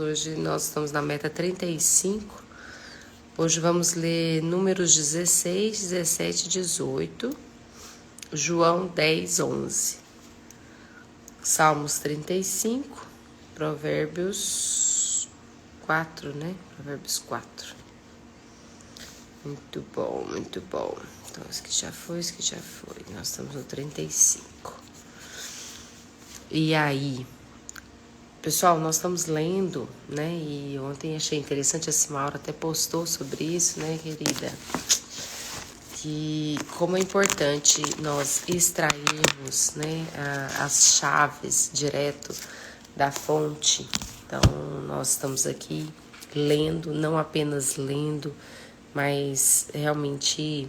Hoje nós estamos na meta 35. Hoje vamos ler Números 16, 17 e 18, João 10, 11, Salmos 35, Provérbios 4, né? Provérbios 4. Muito bom, muito bom. Então, esse que já foi, esse que já foi. Nós estamos no 35. E aí, pessoal, nós estamos lendo, né? E ontem achei interessante, a Simaura até postou sobre isso, né, querida? Que como é importante nós extrairmos, né, as chaves direto da fonte. Então, nós estamos aqui lendo, não apenas lendo, mas realmente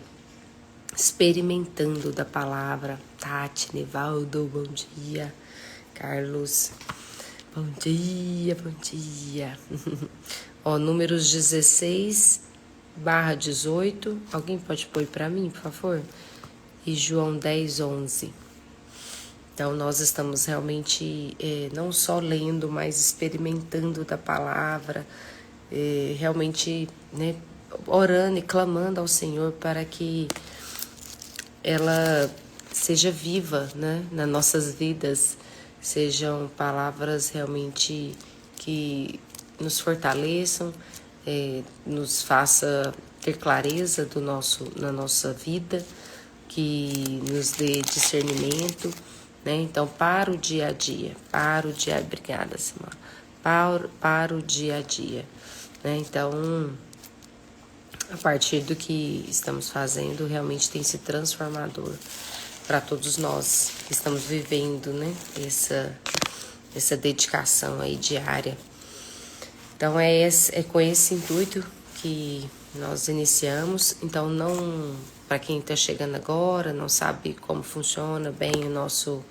experimentando da palavra. Tati, Nivaldo, bom dia. Carlos, bom dia, bom dia. Ó, Números 16/18. Alguém pode pôr para mim, por favor? E João 10, 11. Então, nós estamos realmente não só lendo, mas experimentando da palavra, realmente, né, orando e clamando ao Senhor para que ela seja viva, né, nas nossas vidas. Sejam palavras realmente que nos fortaleçam, nos faça ter clareza na nossa vida, que nos dê discernimento, né? Então, para o dia a dia, obrigada, Simão, para o dia a dia, né? Então, a partir do que estamos fazendo, realmente tem sido transformador para todos nós que estamos vivendo, né, essa dedicação aí diária. Então é com esse intuito que nós iniciamos. Então, não, para quem está chegando agora, não sabe como funciona bem o nosso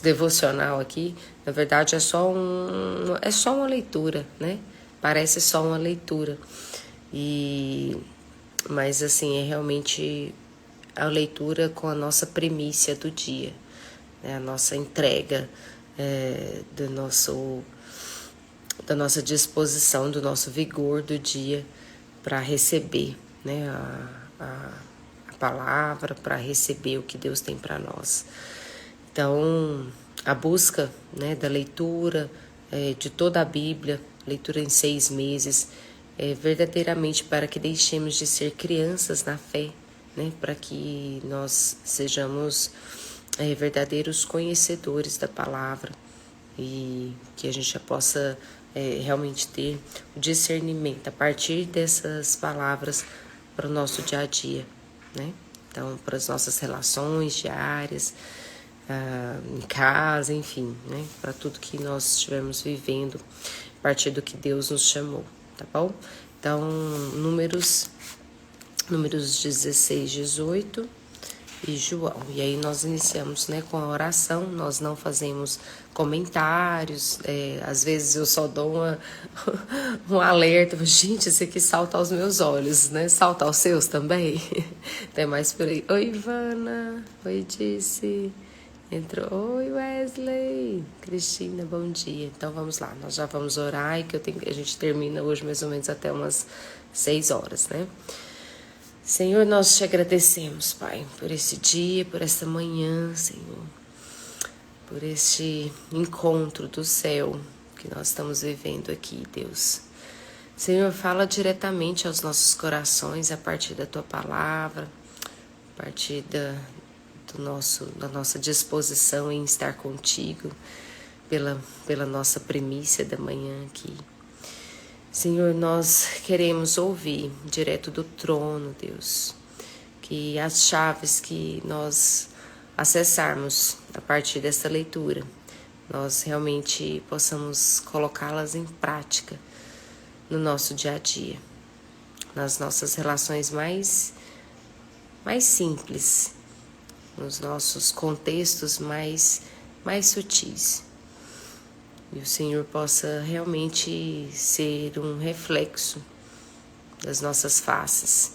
devocional aqui, na verdade é só uma leitura, né? Parece só uma leitura. Mas assim, é realmente a leitura com a nossa primícia do dia, né? A nossa entrega da nossa disposição, do nosso vigor do dia para receber, né, a palavra, para receber o que Deus tem para nós. Então, a busca, né, da leitura de toda a Bíblia, leitura em 6 meses, verdadeiramente para que deixemos de ser crianças na fé, né, para que nós sejamos verdadeiros conhecedores da palavra e que a gente já possa realmente ter o discernimento a partir dessas palavras para o nosso dia a dia, né? Então, para as nossas relações diárias, em casa, enfim, né? Para tudo que nós estivermos vivendo a partir do que Deus nos chamou, tá bom? Então, Números 16, 18 e João. E aí nós iniciamos, né, com a oração. Nós não fazemos comentários. Às vezes eu só dou um alerta. Gente, esse aqui salta aos meus olhos, né? Salta aos seus também. Tem mais por aí. Oi, Ivana. Oi, Disse. Entrou. Oi, Wesley. Cristina, bom dia. Então vamos lá. Nós já vamos orar e a gente termina hoje mais ou menos até umas 6 horas, né? Senhor, nós te agradecemos, Pai, por esse dia, por essa manhã, Senhor, por este encontro do céu que nós estamos vivendo aqui, Deus. Senhor, fala diretamente aos nossos corações a partir da Tua palavra, a partir da nossa disposição em estar contigo, pela nossa primícia da manhã aqui. Senhor, nós queremos ouvir direto do trono, Deus, que as chaves que nós acessarmos a partir dessa leitura, nós realmente possamos colocá-las em prática no nosso dia a dia, nas nossas relações mais simples, nos nossos contextos mais sutis. E o Senhor possa realmente ser um reflexo das nossas faces.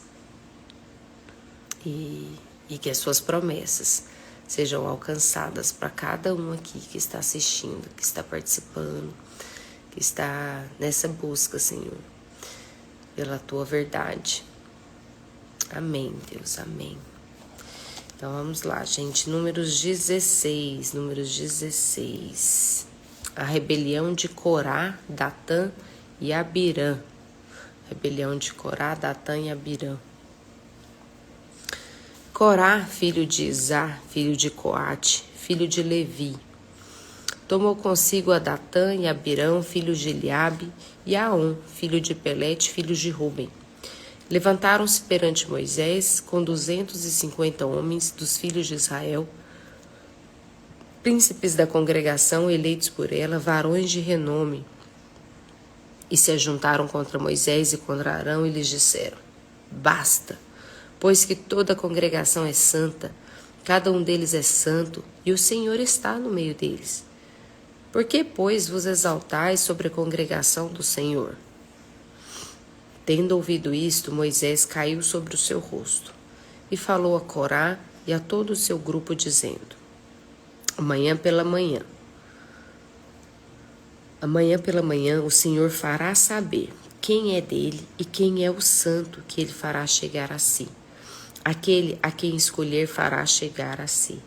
E que as suas promessas sejam alcançadas para cada um aqui que está assistindo, que está participando, que está nessa busca, Senhor, pela Tua verdade. Amém, Deus, amém. Então vamos lá, gente. Números 16. A rebelião de Corá, Datã e Abirã. Rebelião de Corá, Datã e Abirã. Corá, filho de Izá, filho de Coate, filho de Levi, tomou consigo a Datã e Abirão, filho de Eliabe, e Aon, filho de Pelete, filho de Ruben. Levantaram-se perante Moisés com 250 homens dos filhos de Israel, príncipes da congregação eleitos por ela, varões de renome, e se ajuntaram contra Moisés e contra Arão e lhes disseram: Basta, pois que toda a congregação é santa, cada um deles é santo, e o Senhor está no meio deles. Por que, pois, vos exaltais sobre a congregação do Senhor? Tendo ouvido isto, Moisés caiu sobre o seu rosto, e falou a Corá e a todo o seu grupo, dizendo: Amanhã pela manhã, o Senhor fará saber quem é dele e quem é o santo que ele fará chegar a si. Aquele a quem escolher fará chegar a si.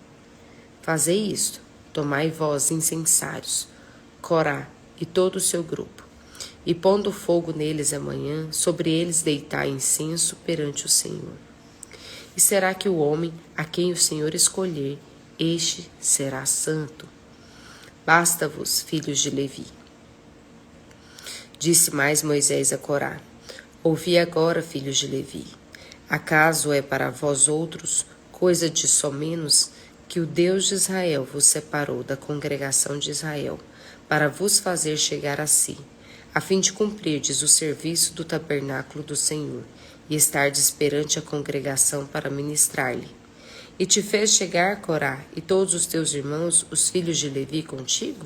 Fazei isto, tomai vós incensários, Corá e todo o seu grupo, e pondo fogo neles amanhã, sobre eles deitai incenso perante o Senhor. E será que o homem a quem o Senhor escolher, este será santo? Basta-vos, filhos de Levi. Disse mais Moisés a Corá: Ouvi agora, filhos de Levi. Acaso é para vós outros coisa de somenos que o Deus de Israel vos separou da congregação de Israel, para vos fazer chegar a si, a fim de cumprirdes o serviço do tabernáculo do Senhor, e estardes perante a congregação para ministrar-lhe? E te fez chegar, Corá, e todos os teus irmãos, os filhos de Levi, contigo?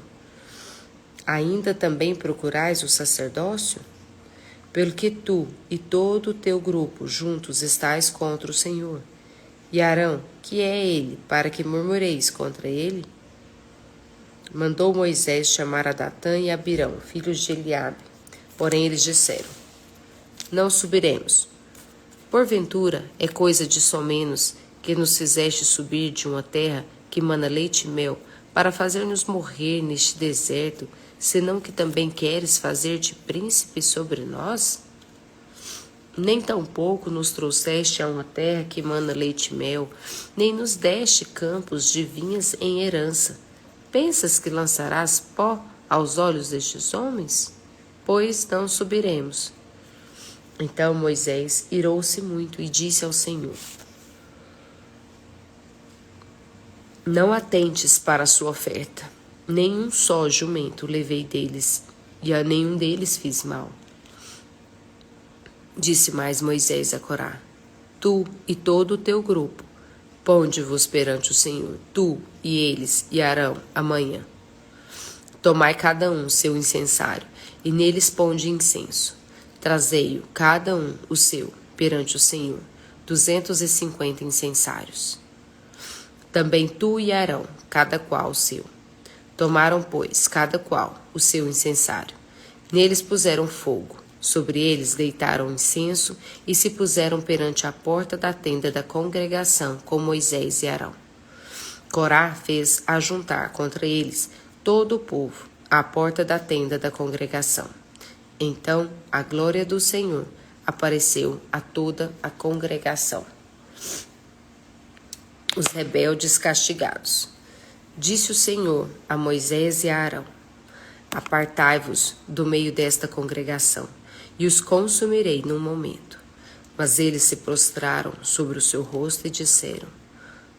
Ainda também procurais o sacerdócio? Pelo que tu e todo o teu grupo juntos estais contra o Senhor. E Arão, que é ele, para que murmureis contra ele? Mandou Moisés chamar a Datã e Abirão, filhos de Eliabe. Porém eles disseram: Não subiremos. Porventura é coisa de somenos que nos fizeste subir de uma terra que mana leite e mel, para fazer-nos morrer neste deserto, senão que também queres fazer-te príncipe sobre nós? Nem tampouco nos trouxeste a uma terra que mana leite e mel, nem nos deste campos de vinhas em herança. Pensas que lançarás pó aos olhos destes homens? Pois não subiremos. Então Moisés irou-se muito e disse ao Senhor: Não atentes para a sua oferta. Nenhum só jumento levei deles, e a nenhum deles fiz mal. Disse mais Moisés a Corá: Tu e todo o teu grupo, ponde-vos perante o Senhor, tu e eles e Arão, amanhã. Tomai cada um seu incensário, e neles ponde incenso. Trazei-o, cada um o seu, perante o Senhor, 250 incensários. Também tu e Arão, cada qual o seu. Tomaram, pois, cada qual o seu incensário. Neles puseram fogo, sobre eles deitaram incenso e se puseram perante a porta da tenda da congregação com Moisés e Arão. Corá fez ajuntar contra eles todo o povo à porta da tenda da congregação. Então a glória do Senhor apareceu a toda a congregação. Os rebeldes castigados. Disse o Senhor a Moisés e a Arão: Apartai-vos do meio desta congregação, e os consumirei num momento. Mas eles se prostraram sobre o seu rosto e disseram: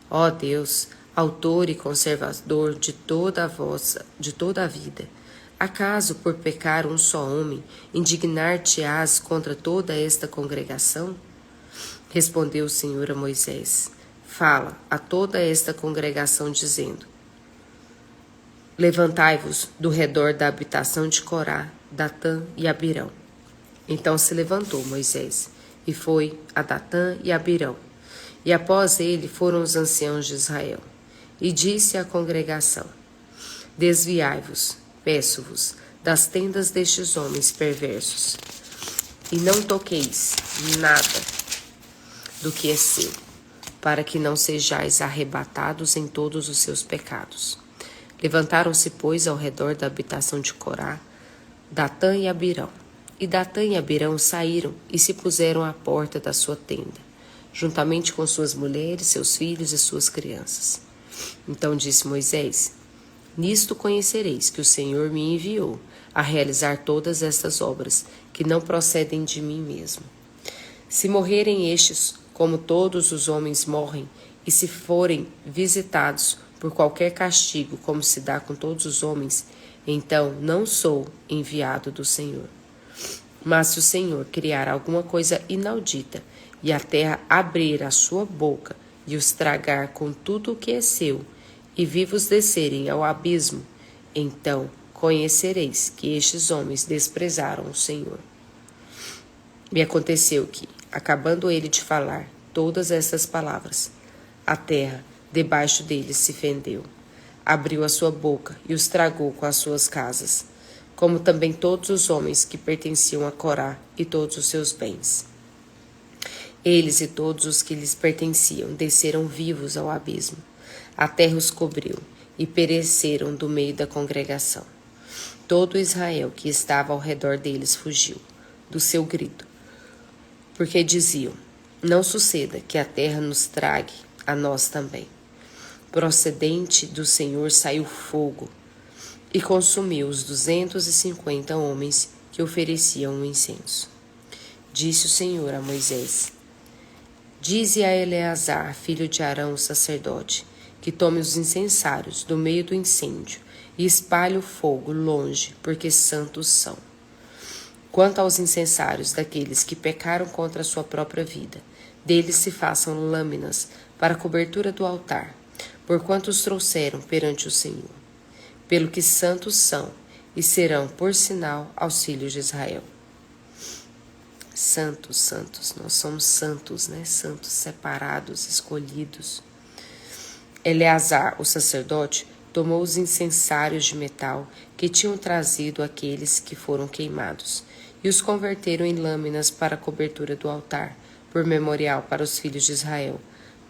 Ó Deus, autor e conservador de toda a vida, acaso por pecar um só homem, indignar-te-ás contra toda esta congregação? Respondeu o Senhor a Moisés: Fala a toda esta congregação, dizendo: Levantai-vos do redor da habitação de Corá, Datã e Abirão. Então se levantou Moisés, e foi a Datã e Abirão. E após ele foram os anciãos de Israel. E disse à congregação: Desviai-vos, peço-vos, das tendas destes homens perversos, e não toqueis nada do que é seu, para que não sejais arrebatados em todos os seus pecados. Levantaram-se, pois, ao redor da habitação de Corá, Datã e Abirão. E Datã e Abirão saíram e se puseram à porta da sua tenda, juntamente com suas mulheres, seus filhos e suas crianças. Então disse Moisés: Nisto conhecereis que o Senhor me enviou a realizar todas estas obras, que não procedem de mim mesmo. Se morrerem estes, como todos os homens morrem, e se forem visitados por qualquer castigo, como se dá com todos os homens, então não sou enviado do Senhor. Mas se o Senhor criar alguma coisa inaudita, e a terra abrir a sua boca e os tragar com tudo o que é seu, e vivos descerem ao abismo, então conhecereis que estes homens desprezaram o Senhor. E aconteceu que, acabando ele de falar todas estas palavras, a terra debaixo deles se fendeu, abriu a sua boca e os tragou com as suas casas, como também todos os homens que pertenciam a Corá e todos os seus bens. Eles e todos os que lhes pertenciam desceram vivos ao abismo. A terra os cobriu e pereceram do meio da congregação. Todo Israel que estava ao redor deles fugiu do seu grito, porque diziam: Não suceda que a terra nos trague a nós também. Procedente do Senhor saiu fogo e consumiu os 250 homens que ofereciam o incenso. Disse o Senhor a Moisés: Dize a Eleazar, filho de Arão, o sacerdote, que tome os incensários do meio do incêndio e espalhe o fogo longe, porque santos são. Quanto aos incensários daqueles que pecaram contra a sua própria vida, deles se façam lâminas para a cobertura do altar, porquanto os trouxeram perante o Senhor. Pelo que santos são, e serão por sinal aos filhos de Israel. Santos, santos, nós somos santos, né? Santos separados, escolhidos. Eleazar, o sacerdote, tomou os incensários de metal que tinham trazido aqueles que foram queimados, e os converteram em lâminas para a cobertura do altar, por memorial para os filhos de Israel,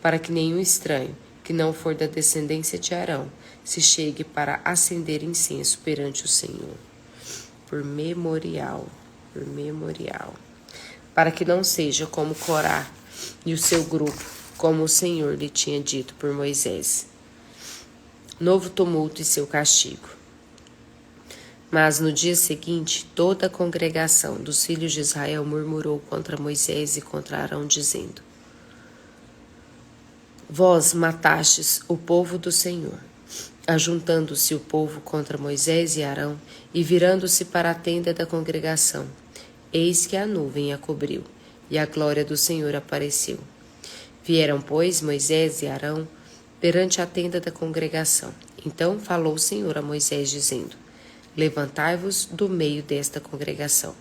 para que nenhum estranho, que não for da descendência de Arão, se chegue para acender incenso perante o Senhor. Por memorial, para que não seja como Corá e o seu grupo, como o Senhor lhe tinha dito por Moisés. Novo tumulto e seu castigo. Mas no dia seguinte, toda a congregação dos filhos de Israel murmurou contra Moisés e contra Arão, dizendo: Vós matastes o povo do Senhor. Ajuntando-se o povo contra Moisés e Arão, e virando-se para a tenda da congregação, eis que a nuvem a cobriu, e a glória do Senhor apareceu. Vieram, pois, Moisés e Arão perante a tenda da congregação. Então falou o Senhor a Moisés, dizendo: Levantai-vos do meio desta congregação,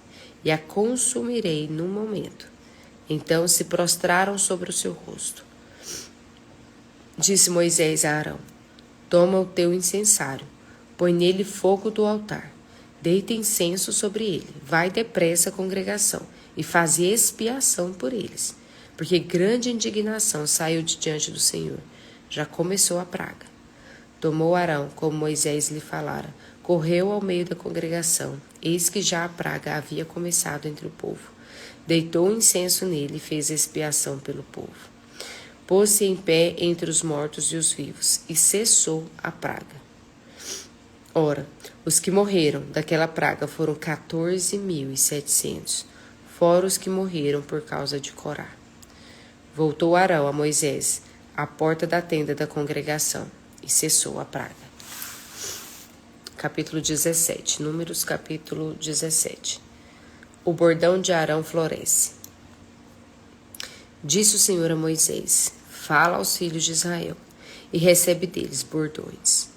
e a consumirei num momento. Então se prostraram sobre o seu rosto. Disse Moisés a Arão: Toma o teu incensário, põe nele fogo do altar, deita incenso sobre ele, vai depressa à congregação, e faze expiação por eles, porque grande indignação saiu de diante do Senhor, já começou a praga. Tomou Arão, como Moisés lhe falara, correu ao meio da congregação, eis que já a praga havia começado entre o povo. Deitou o incenso nele e fez expiação pelo povo. Pôs-se em pé entre os mortos e os vivos, e cessou a praga. Ora, os que morreram daquela praga foram 14.700, fora os que morreram por causa de Corá. Voltou Arão a Moisés, à porta da tenda da congregação, e cessou a praga. Capítulo 17, Números capítulo 17. O bordão de Arão floresce. Disse o Senhor a Moisés: Fala aos filhos de Israel, e recebe deles bordões,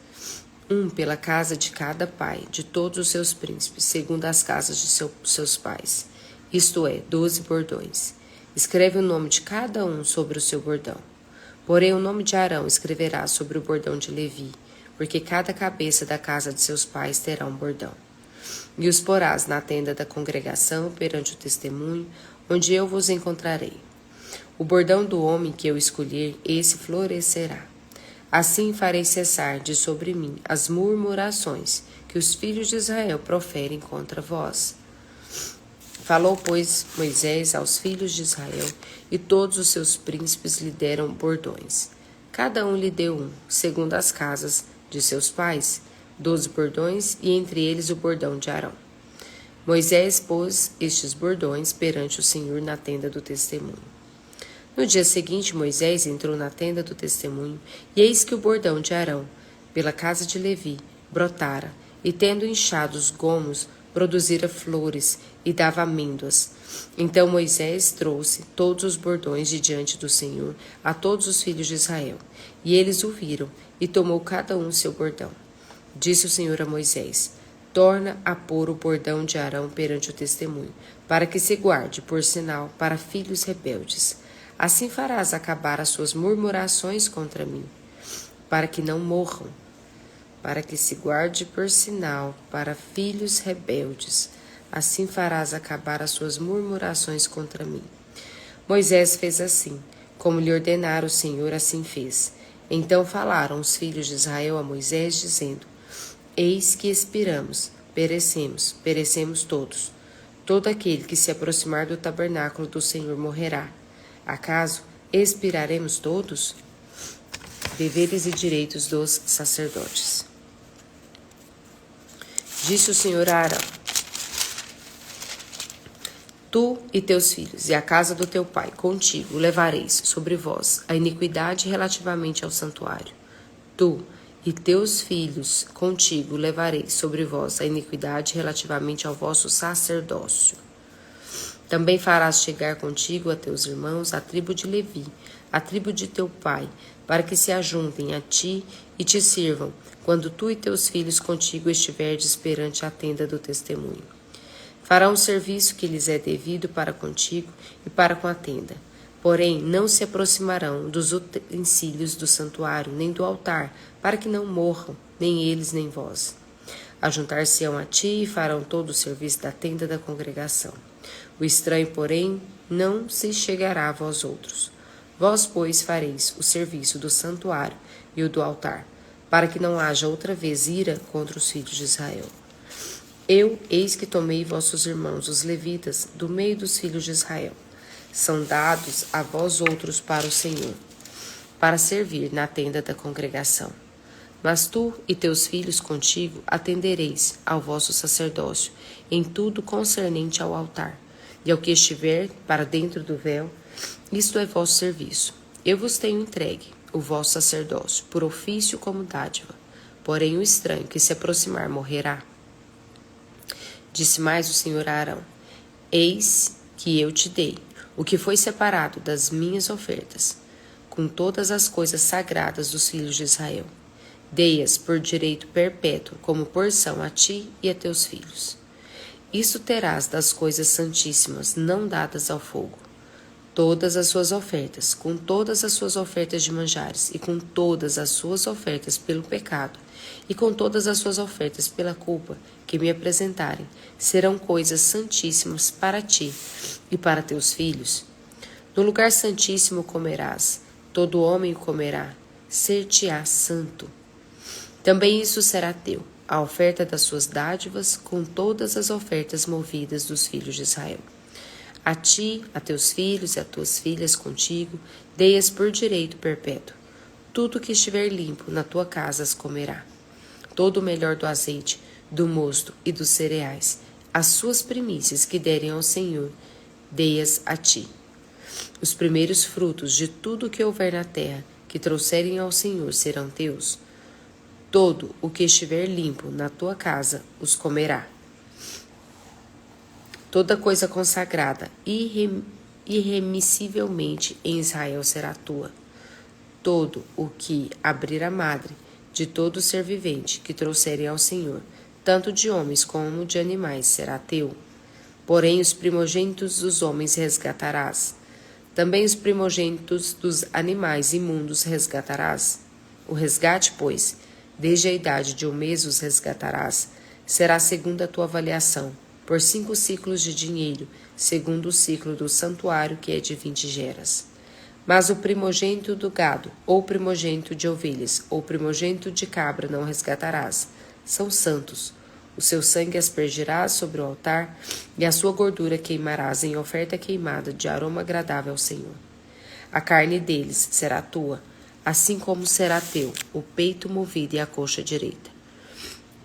um pela casa de cada pai, de todos os seus príncipes, segundo as casas de seus pais, isto é, 12 bordões. Escreve o nome de cada um sobre o seu bordão. Porém o nome de Arão escreverá sobre o bordão de Levi, porque cada cabeça da casa de seus pais terá um bordão. e os porás na tenda da congregação perante o testemunho, onde eu vos encontrarei. O bordão do homem que eu escolher, esse florescerá. Assim farei cessar de sobre mim as murmurações que os filhos de Israel proferem contra vós. Falou, pois, Moisés aos filhos de Israel, e todos os seus príncipes lhe deram bordões. Cada um lhe deu um, segundo as casas de seus pais, 12 bordões, e entre eles o bordão de Arão. Moisés pôs estes bordões perante o Senhor na tenda do testemunho. No dia seguinte, Moisés entrou na tenda do testemunho, e eis que o bordão de Arão, pela casa de Levi, brotara, e tendo inchado os gomos, produzira flores e dava amêndoas. Então Moisés trouxe todos os bordões de diante do Senhor a todos os filhos de Israel, e eles o viram, e tomou cada um seu bordão. Disse o Senhor a Moisés: torna a pôr o bordão de Arão perante o testemunho, para que se guarde por sinal para filhos rebeldes. Assim farás acabar as suas murmurações contra mim, para que não morram, para que se guarde por sinal para filhos rebeldes. Assim farás acabar as suas murmurações contra mim. Moisés fez assim, como lhe ordenara o Senhor, assim fez. Então falaram os filhos de Israel a Moisés, dizendo: eis que expiramos, perecemos todos. Todo aquele que se aproximar do tabernáculo do Senhor morrerá. Acaso expiraremos todos? Deveres e direitos dos sacerdotes. Disse o Senhor a Arão: tu e teus filhos e a casa do teu pai contigo levareis sobre vós a iniquidade relativamente ao santuário. Tu e teus filhos contigo levareis sobre vós a iniquidade relativamente ao vosso sacerdócio. Também farás chegar contigo a teus irmãos a tribo de Levi, a tribo de teu pai, para que se ajuntem a ti e te sirvam, quando tu e teus filhos contigo estiverdes perante a tenda do testemunho. Farão o serviço que lhes é devido para contigo e para com a tenda. Porém, não se aproximarão dos utensílios do santuário, nem do altar, para que não morram, nem eles, nem vós. Ajuntar-se-ão a ti e farão todo o serviço da tenda da congregação. O estranho, porém, não se chegará a vós outros. Vós, pois, fareis o serviço do santuário e o do altar, para que não haja outra vez ira contra os filhos de Israel. Eu, eis que tomei vossos irmãos, os levitas, do meio dos filhos de Israel. São dados a vós outros para o Senhor, para servir na tenda da congregação. Mas tu e teus filhos contigo atendereis ao vosso sacerdócio em tudo concernente ao altar, e ao que estiver para dentro do véu, isto é vosso serviço. Eu vos tenho entregue o vosso sacerdócio, por ofício como dádiva. Porém o estranho que se aproximar morrerá. Disse mais o Senhor a Arão: eis que eu te dei o que foi separado das minhas ofertas, com todas as coisas sagradas dos filhos de Israel. Dei-as por direito perpétuo, como porção a ti e a teus filhos. Isso terás das coisas santíssimas, não dadas ao fogo. Todas as suas ofertas, com todas as suas ofertas de manjares, e com todas as suas ofertas pelo pecado, e com todas as suas ofertas pela culpa, que me apresentarem, serão coisas santíssimas para ti e para teus filhos. No lugar santíssimo comerás, todo homem o comerá, ser-te-á santo. Também isso será teu, a oferta das suas dádivas, com todas as ofertas movidas dos filhos de Israel. A ti, a teus filhos e a tuas filhas contigo, dei-as por direito perpétuo. Tudo que estiver limpo na tua casa as comerá. Todo o melhor do azeite, do mosto e dos cereais, as suas primícias que derem ao Senhor, dei-as a ti. Os primeiros frutos de tudo que houver na terra, que trouxerem ao Senhor, serão teus. Todo o que estiver limpo na tua casa os comerá. Toda coisa consagrada irremissivelmente em Israel será tua. Todo o que abrir a madre de todo ser vivente que trouxerem ao Senhor, tanto de homens como de animais, será teu. Porém os primogênitos dos homens resgatarás. Também os primogênitos dos animais imundos resgatarás. O resgate, pois, desde a idade de 1 mês os resgatarás, será segundo a tua avaliação, por 5 ciclos de dinheiro, segundo o ciclo do santuário, que é de 20 geras. Mas o primogênito do gado, ou primogênito de ovelhas, ou primogênito de cabra não resgatarás. São santos. O seu sangue aspergirás sobre o altar, e a sua gordura queimarás em oferta queimada de aroma agradável ao Senhor. A carne deles será tua, assim como será teu o peito movido e a coxa direita.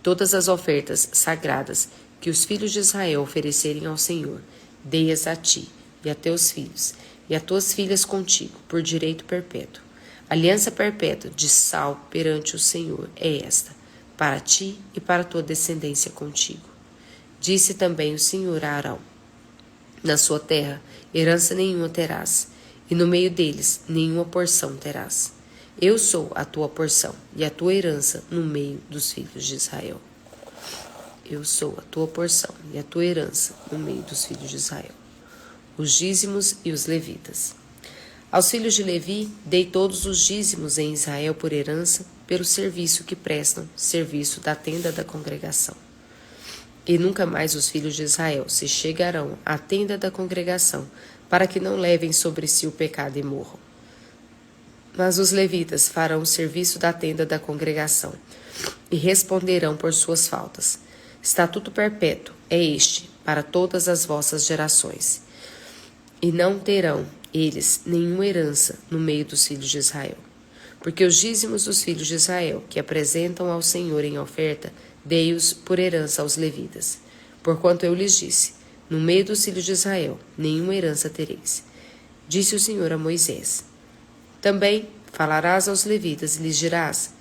Todas as ofertas sagradas que os filhos de Israel oferecerem ao Senhor, dei-as a ti e a teus filhos, e a tuas filhas contigo, por direito perpétuo. Aliança perpétua de sal perante o Senhor é esta, para ti e para a tua descendência contigo. Disse também o Senhor a Arão: na sua terra herança nenhuma terás, e no meio deles nenhuma porção terás. Eu sou a tua porção e a tua herança no meio dos filhos de Israel. Eu sou a tua porção e a tua herança no meio dos filhos de Israel. Os dízimos e os levitas. Aos filhos de Levi dei todos os dízimos em Israel por herança, pelo serviço que prestam, serviço da tenda da congregação. E nunca mais os filhos de Israel se chegarão à tenda da congregação, para que não levem sobre si o pecado e morram. Mas os levitas farão o serviço da tenda da congregação, e responderão por suas faltas. Estatuto perpétuo é este para todas as vossas gerações. E não terão eles nenhuma herança no meio dos filhos de Israel. Porque os dízimos dos filhos de Israel, que apresentam ao Senhor em oferta, dei-os por herança aos levitas. Porquanto eu lhes disse: no meio dos filhos de Israel, nenhuma herança tereis. Disse o Senhor a Moisés: também falarás aos levitas e lhes dirás: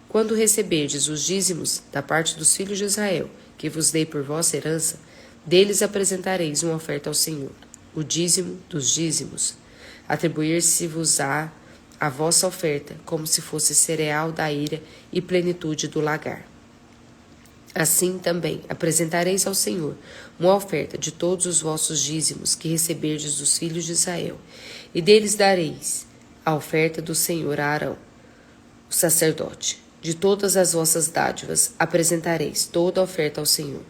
quando receberdes os dízimos da parte dos filhos de Israel, que vos dei por vossa herança, deles apresentareis uma oferta ao Senhor, o dízimo dos dízimos. Atribuir-se-vos-á a vossa oferta, como se fosse cereal da ira e plenitude do lagar. Assim também apresentareis ao Senhor uma oferta de todos os vossos dízimos que receberdes dos filhos de Israel, e deles dareis a oferta do Senhor a Arão, o sacerdote. De todas as vossas dádivas apresentareis toda a oferta ao Senhor,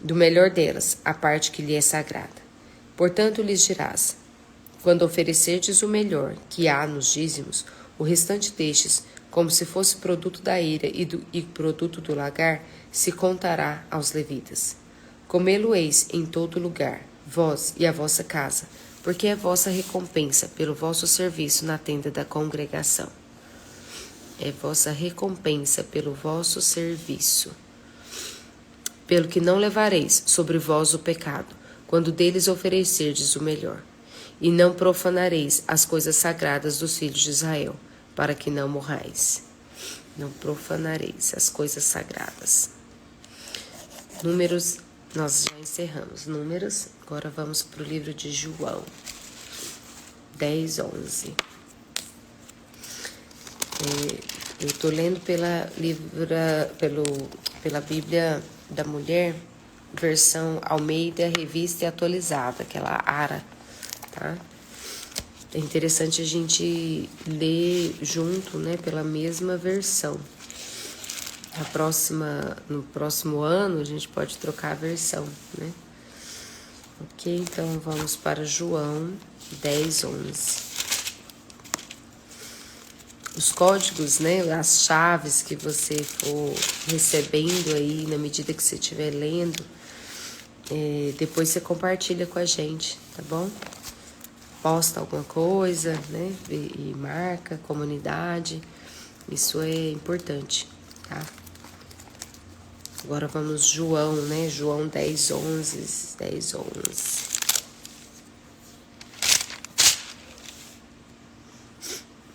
do melhor delas a parte que lhe é sagrada. Portanto lhes dirás: quando oferecerdes o melhor que há nos dízimos, o restante destes, como se fosse produto da ira e produto do lagar, se contará aos levitas. Comê-lo-eis em todo lugar, vós e a vossa casa, porque é vossa recompensa pelo vosso serviço na tenda da congregação. É vossa recompensa pelo vosso serviço. Pelo que não levareis sobre vós o pecado, quando deles oferecerdes o melhor. E não profanareis as coisas sagradas dos filhos de Israel, para que não morrais. Não profanareis as coisas sagradas. Números, nós já encerramos. Números, agora vamos para o livro de João. 10, 11. Eu estou lendo pela Bíblia da Mulher, versão Almeida, revista e atualizada, aquela ARA, tá? É interessante a gente ler junto, né, pela mesma versão. No próximo ano, a gente pode trocar a versão, né? Ok, então vamos para João 10, 11. Os códigos, né, as chaves que você for recebendo aí na medida que você estiver lendo, depois você compartilha com a gente, tá bom? Posta alguma coisa, né, e marca, comunidade, isso é importante, tá? Agora vamos João, né, João 10, 11, 10, 11.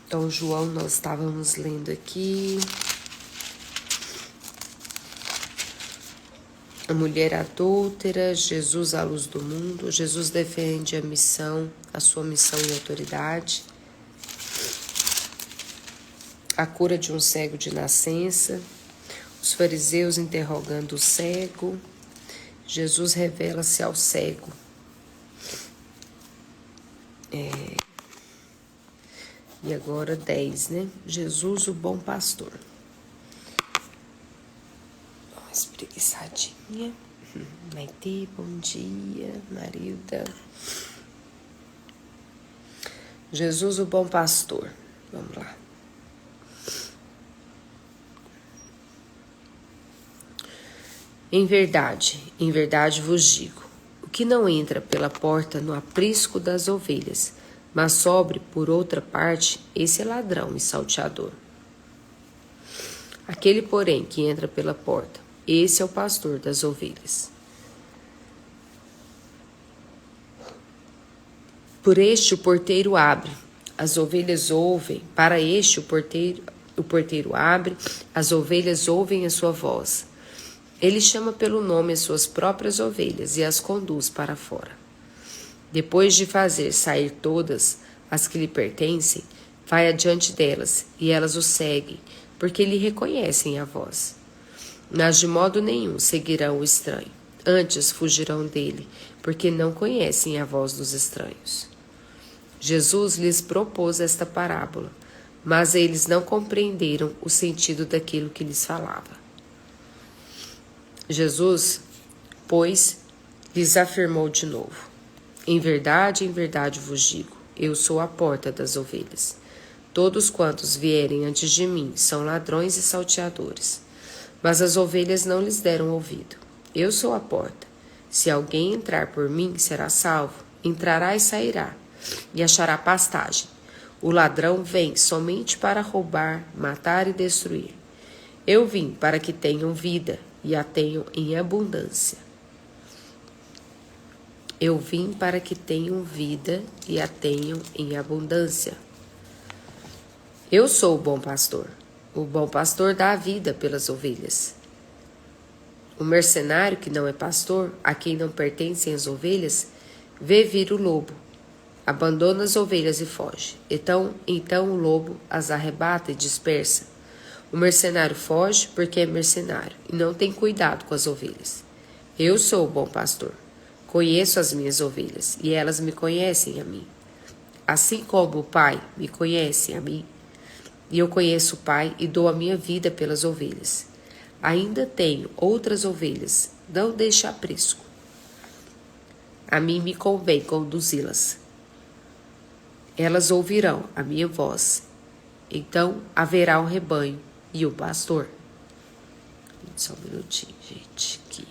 Então, João, nós estávamos lendo aqui. A mulher adúltera, Jesus a luz do mundo. Jesus defende a sua missão e autoridade. A cura de um cego de nascença. Os fariseus interrogando o cego. Jesus revela-se ao cego. E agora 10, né? Jesus, o bom pastor. preguiçadinha. Maitê, bom dia. Marilda. Jesus, o bom pastor. Vamos lá. Em verdade vos digo, o que não entra pela porta no aprisco das ovelhas, mas sobre por outra parte, esse é ladrão e salteador. Aquele, porém, que entra pela porta, esse é o pastor das ovelhas. Por este o porteiro abre, as ovelhas ouvem. Para este o porteiro abre, as ovelhas ouvem a sua voz. Ele chama pelo nome as suas próprias ovelhas e as conduz para fora. Depois de fazer sair todas as que lhe pertencem, vai adiante delas, e elas o seguem, porque lhe reconhecem a voz. Mas de modo nenhum seguirão o estranho, antes fugirão dele, porque não conhecem a voz dos estranhos. Jesus lhes propôs esta parábola, mas eles não compreenderam o sentido daquilo que lhes falava. Jesus, pois, lhes afirmou de novo: em verdade vos digo, eu sou a porta das ovelhas. Todos quantos vierem antes de mim são ladrões e salteadores, mas as ovelhas não lhes deram ouvido. Eu sou a porta. Se alguém entrar por mim, será salvo, entrará e sairá, e achará pastagem. O ladrão vem somente para roubar, matar e destruir. Eu vim para que tenham vida, e a tenham em abundância. Eu vim para que tenham vida e a tenham em abundância. Eu sou o bom pastor. O bom pastor dá a vida pelas ovelhas. O mercenário que não é pastor, a quem não pertencem as ovelhas, vê vir o lobo, abandona as ovelhas e foge. Então o lobo as arrebata e dispersa. O mercenário foge porque é mercenário e não tem cuidado com as ovelhas. Eu sou o bom pastor. Conheço as minhas ovelhas e elas me conhecem a mim. Assim como o Pai me conhece a mim, e eu conheço o Pai e dou a minha vida pelas ovelhas. Ainda tenho outras ovelhas, não deixe aprisco. A mim me convém conduzi-las. Elas ouvirão a minha voz. Então haverá um rebanho e o pastor. Só um minutinho, gente. Aqui.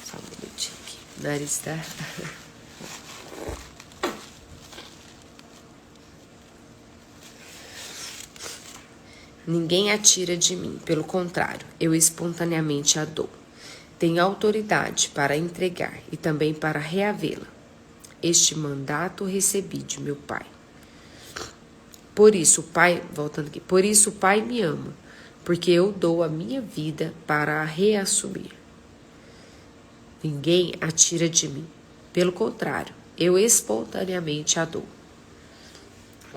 Só um minutinho aqui. O nariz tá. Ninguém a tira de mim, pelo contrário, eu espontaneamente a dou. Tenho autoridade para entregar e também para reavê-la. Este mandato recebi de meu Pai. Por isso, o Pai me ama, porque eu dou a minha vida para a reassumir. Ninguém a tira de mim. Pelo contrário, eu espontaneamente a dou.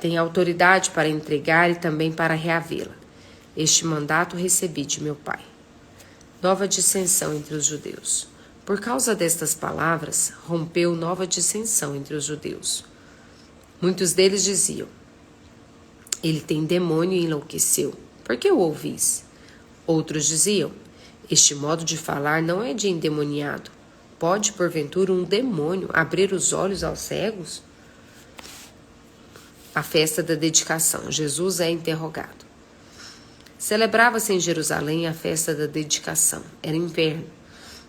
Tenho autoridade para entregar e também para reavê-la. Este mandato recebi de meu Pai. Nova dissensão entre os judeus. Por causa destas palavras, rompeu nova dissensão entre os judeus. Muitos deles diziam: ele tem demônio e enlouqueceu. Por que o ouvis? Outros diziam: este modo de falar não é de endemoniado. Pode, porventura, um demônio abrir os olhos aos cegos? A festa da dedicação. Jesus é interrogado. Celebrava-se em Jerusalém a festa da dedicação. Era inverno.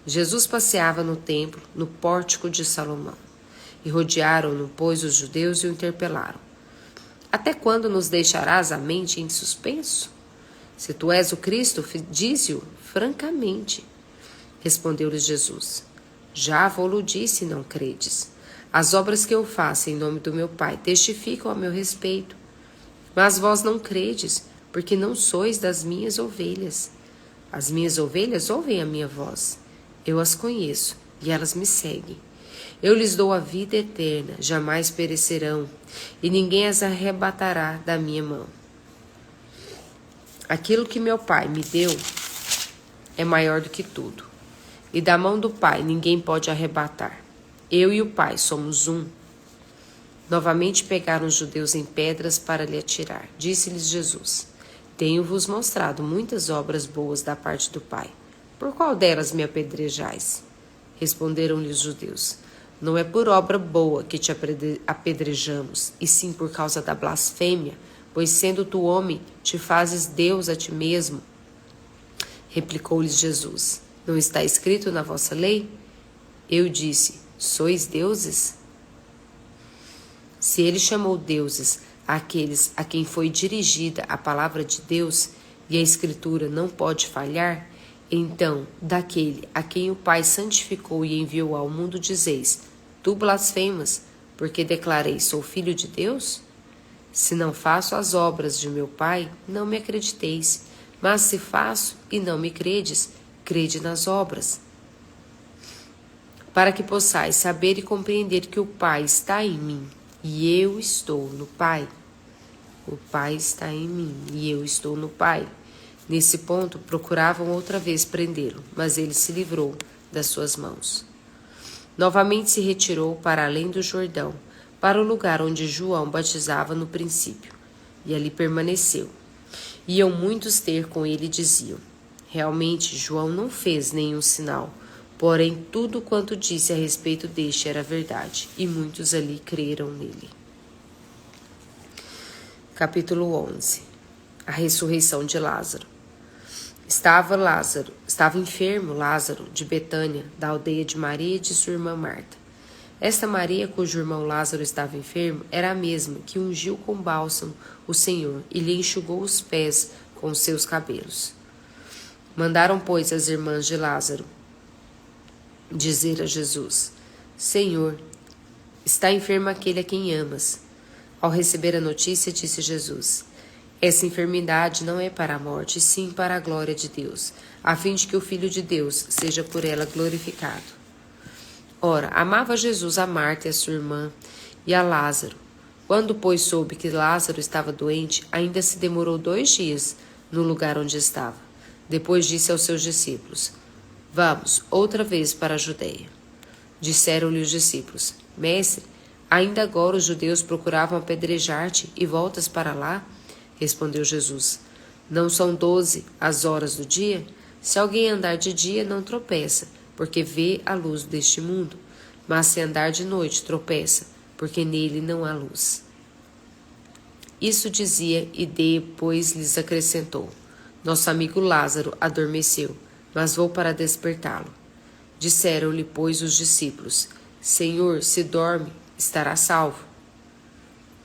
Jesus passeava no templo, no pórtico de Salomão. E rodearam-no, pois, os judeus e o interpelaram: até quando nos deixarás a mente em suspenso? Se tu és o Cristo, dize-o francamente. Respondeu-lhes Jesus: já vou-lo disse e não credes. As obras que eu faço em nome do meu Pai testificam a meu respeito. Mas vós não credes, porque não sois das minhas ovelhas. As minhas ovelhas ouvem a minha voz. Eu as conheço e elas me seguem. Eu lhes dou a vida eterna, jamais perecerão, e ninguém as arrebatará da minha mão. Aquilo que meu Pai me deu é maior do que tudo, e da mão do Pai ninguém pode arrebatar. Eu e o Pai somos um. Novamente pegaram os judeus em pedras para lhe atirar. Disse-lhes Jesus: Tenho-vos mostrado muitas obras boas da parte do Pai. Por qual delas me apedrejais? Responderam-lhe os judeus. Não é por obra boa que te apedrejamos, e sim por causa da blasfêmia, pois sendo tu homem, te fazes Deus a ti mesmo. Replicou-lhes Jesus. Não está escrito na vossa lei? Eu disse, sois deuses? Se ele chamou deuses àqueles a quem foi dirigida a palavra de Deus, e a Escritura não pode falhar, então, daquele a quem o Pai santificou e enviou ao mundo, dizeis, tu blasfemas, porque declarei, sou filho de Deus? Se não faço as obras de meu Pai, não me acrediteis, mas se faço e não me credes, crede nas obras. Para que possais saber e compreender que o Pai está em mim, e eu estou no Pai. O Pai está em mim, e eu estou no Pai. Nesse ponto, procuravam outra vez prendê-lo, mas ele se livrou das suas mãos. Novamente se retirou para além do Jordão, para o lugar onde João batizava no princípio, e ali permaneceu. Iam muitos ter com ele e diziam, realmente João não fez nenhum sinal, porém tudo quanto disse a respeito deste era verdade, e muitos ali creram nele. Capítulo 11. A ressurreição de Lázaro. Estava enfermo Lázaro de Betânia, da aldeia de Maria e de sua irmã Marta. Esta Maria, cujo irmão Lázaro estava enfermo, era a mesma que ungiu com bálsamo o Senhor e lhe enxugou os pés com os seus cabelos. Mandaram, pois, as irmãs de Lázaro dizer a Jesus, Senhor, está enfermo aquele a quem amas. Ao receber a notícia, disse Jesus, essa enfermidade não é para a morte, e sim para a glória de Deus, a fim de que o Filho de Deus seja por ela glorificado. Ora, amava Jesus a Marta e a sua irmã, e a Lázaro. Quando, pois, soube que Lázaro estava doente, ainda se demorou 2 dias no lugar onde estava. Depois disse aos seus discípulos, vamos, outra vez para a Judeia. Disseram-lhe os discípulos, Mestre, ainda agora os judeus procuravam apedrejar-te e voltas para lá? Respondeu Jesus, não são 12 as horas do dia? Se alguém andar de dia, não tropeça, porque vê a luz deste mundo. Mas se andar de noite, tropeça, porque nele não há luz. Isso dizia e depois lhes acrescentou, nosso amigo Lázaro adormeceu, mas vou para despertá-lo. Disseram-lhe, pois, os discípulos, Senhor, se dorme, estará salvo.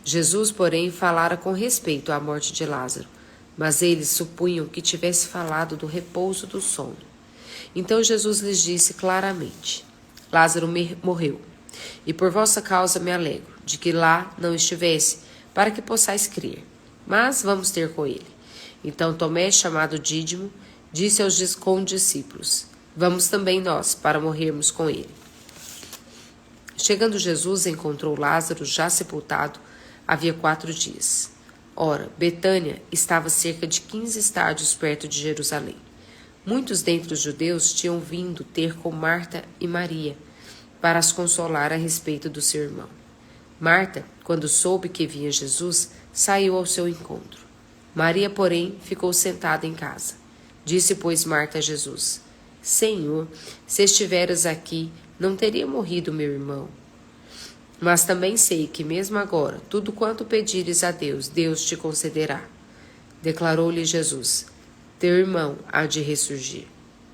Jesus, porém, falara com respeito à morte de Lázaro, mas eles supunham que tivesse falado do repouso do sono. Então Jesus lhes disse claramente, Lázaro morreu, e por vossa causa me alegro, de que lá não estivesse, para que possais crer. Mas vamos ter com ele. Então Tomé, chamado Dídimo, disse aos discípulos, vamos também nós, para morrermos com ele. Chegando Jesus, encontrou Lázaro já sepultado, havia 4 dias. Ora, Betânia estava cerca de 15 estádios perto de Jerusalém. Muitos dentre os judeus tinham vindo ter com Marta e Maria, para as consolar a respeito do seu irmão. Marta, quando soube que vinha Jesus, saiu ao seu encontro. Maria, porém, ficou sentada em casa. Disse, pois, Marta a Jesus, Senhor, se estiveras aqui, não teria morrido meu irmão. Mas também sei que, mesmo agora, tudo quanto pedires a Deus, Deus te concederá. Declarou-lhe Jesus, teu irmão há de ressurgir.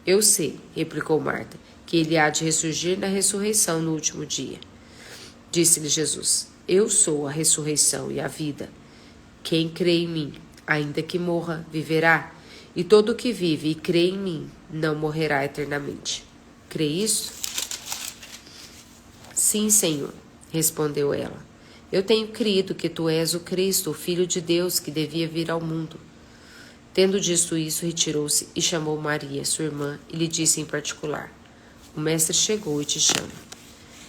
Eu sei, replicou Marta, que ele há de ressurgir na ressurreição no último dia. Disse-lhe Jesus, eu sou a ressurreição e a vida. Quem crê em mim, ainda que morra, viverá, e todo o que vive e crê em mim, não morrerá eternamente. Crê isso? Sim, Senhor. Respondeu ela, eu tenho crido que tu és o Cristo, o Filho de Deus, que devia vir ao mundo. Tendo dito isso, retirou-se e chamou Maria, sua irmã, e lhe disse em particular, o mestre chegou e te chama.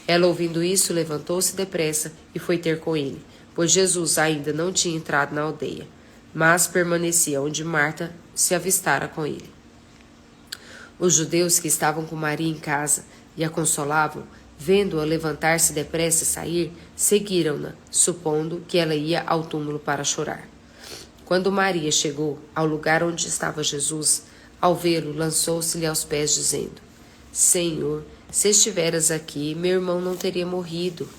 Ela, ouvindo isso, levantou-se depressa e foi ter com ele, pois Jesus ainda não tinha entrado na aldeia, mas permanecia onde Marta se avistara com ele. Os judeus que estavam com Maria em casa e a consolavam, vendo-a levantar-se depressa e sair, seguiram-na, supondo que ela ia ao túmulo para chorar. Quando Maria chegou ao lugar onde estava Jesus, ao vê-lo, lançou-se-lhe aos pés, dizendo: Senhor, se estiveras aqui, meu irmão não teria morrido.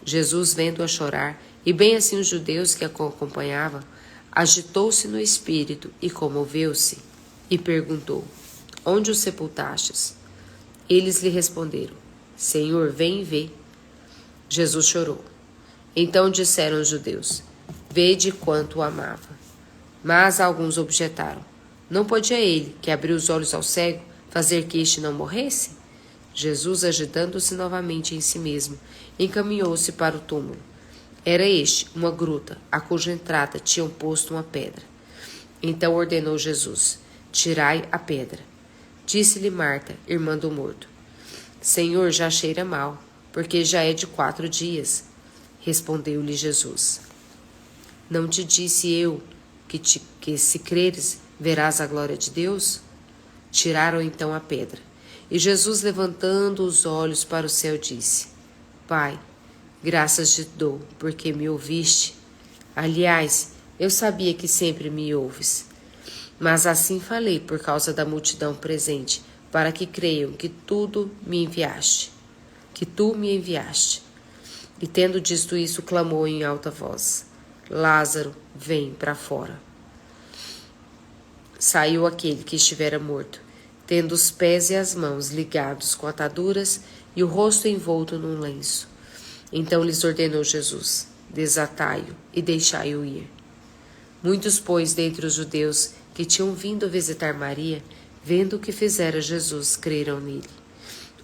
Jesus, vendo-a chorar, e bem assim os judeus que a acompanhavam, agitou-se no espírito e comoveu-se, e perguntou: Onde o sepultastes? Eles lhe responderam: Senhor, vem e vê. Jesus chorou. Então disseram os judeus: Vede quanto o amava. Mas alguns objetaram: Não podia ele, que abriu os olhos ao cego, fazer que este não morresse? Jesus, agitando-se novamente em si mesmo, encaminhou-se para o túmulo. Era este uma gruta, a cuja entrada tinham posto uma pedra. Então ordenou Jesus: Tirai a pedra. Disse-lhe Marta, irmã do morto: Senhor, já cheira mal, porque já é de 4 dias. Respondeu-lhe Jesus: Não te disse eu que se creres, verás a glória de Deus? Tiraram então a pedra. E Jesus, levantando os olhos para o céu, disse: Pai, graças te dou, porque me ouviste. Aliás, eu sabia que sempre me ouves. Mas assim falei por causa da multidão presente, para que creiam que tu me enviaste. E tendo dito isso, clamou em alta voz: Lázaro, vem para fora. Saiu aquele que estivera morto, tendo os pés e as mãos ligados com ataduras e o rosto envolto num lenço. Então lhes ordenou Jesus: Desatai-o e deixai-o ir. Muitos, pois, dentre os judeus que tinham vindo visitar Maria, vendo o que fizera Jesus, creram nele.